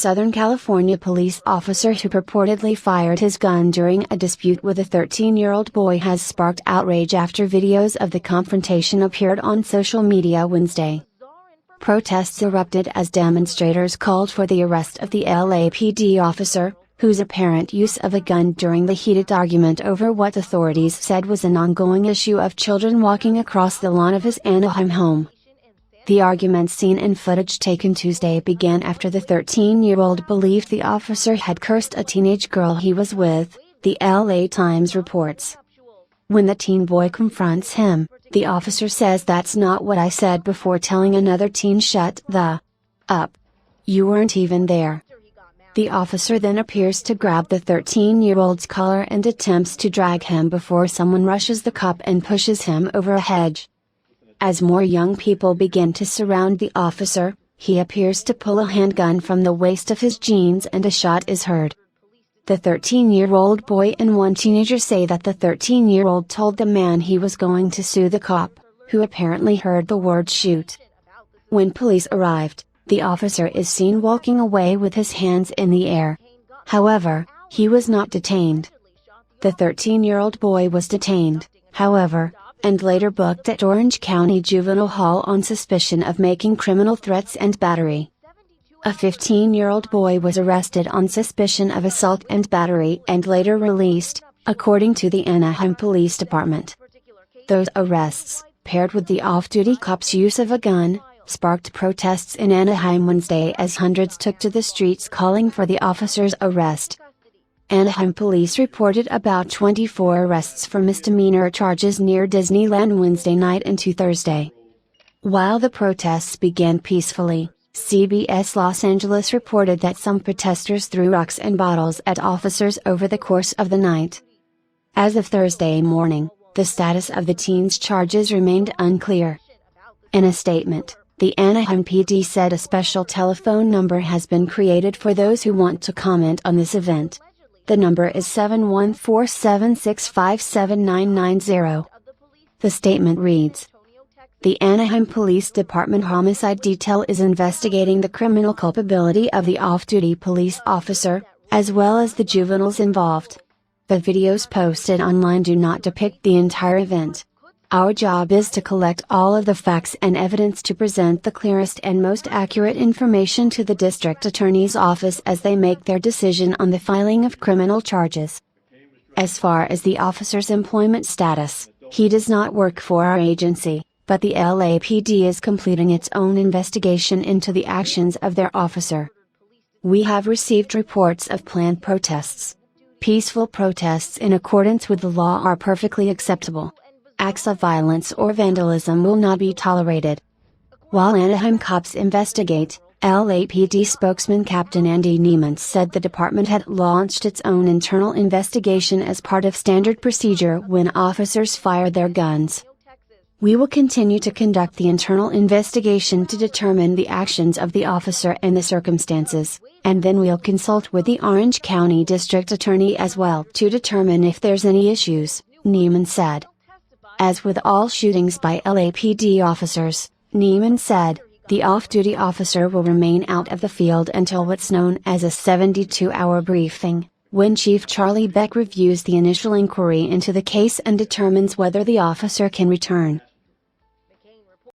Southern California police officer who purportedly fired his gun during a dispute with a 13-year-old boy has sparked outrage after videos of the confrontation appeared on social media Wednesday. Protests erupted as demonstrators called for the arrest of the LAPD officer, whose apparent use of a gun during the heated argument over what authorities said was an ongoing issue of children walking across the lawn of his Anaheim home. The argument seen in footage taken Tuesday began after the 13-year-old believed the officer had cursed a teenage girl he was with, the LA Times reports. When the teen boy confronts him, the officer says, "That's not what I said," before telling another teen, "Shut the up. You weren't even there." The officer then appears to grab the 13-year-old's collar and attempts to drag him before someone rushes the cop and pushes him over a hedge. As more young people begin to surround the officer, he appears to pull a handgun from the waist of his jeans and a shot is heard. The 13-year-old boy and one teenager say that the 13-year-old told the man he was going to sue the cop, who apparently heard the word "shoot." When police arrived, the officer is seen walking away with his hands in the air. However, he was not detained. The 13-year-old boy was detained, however, and later booked at Orange County Juvenile Hall on suspicion of making criminal threats and battery. A 15-year-old boy was arrested on suspicion of assault and battery and later released, according to the Anaheim Police Department. Those arrests, paired with the off-duty cop's use of a gun, sparked protests in Anaheim Wednesday as hundreds took to the streets calling for the officer's arrest. Anaheim police reported about 24 arrests for misdemeanor charges near Disneyland Wednesday night into Thursday. While the protests began peacefully, CBS Los Angeles reported that some protesters threw rocks and bottles at officers over the course of the night. As of Thursday morning, the status of the teens' charges remained unclear. In a statement, the Anaheim PD said a special telephone number has been created for those who want to comment on this event. The number is 714-765-7990. The statement reads: "The Anaheim Police Department Homicide Detail is investigating the criminal culpability of the off-duty police officer, as well as the juveniles involved. The videos posted online do not depict the entire event. Our job is to collect all of the facts and evidence to present the clearest and most accurate information to the district attorney's office as they make their decision on the filing of criminal charges. As far as the officer's employment status, he does not work for our agency, but the LAPD is completing its own investigation into the actions of their officer. We have received reports of planned protests. Peaceful protests in accordance with the law are perfectly acceptable. Acts of violence or vandalism will not be tolerated." While Anaheim cops investigate, LAPD spokesman Captain Andy Neiman said the department had launched its own internal investigation as part of standard procedure when officers fire their guns. "We will continue to conduct the internal investigation to determine the actions of the officer and the circumstances, and then we'll consult with the Orange County District Attorney as well to determine if there's any issues," Neiman said. As with all shootings by LAPD officers, Neiman said, the off-duty officer will remain out of the field until what's known as a 72-hour briefing, when Chief Charlie Beck reviews the initial inquiry into the case and determines whether the officer can return.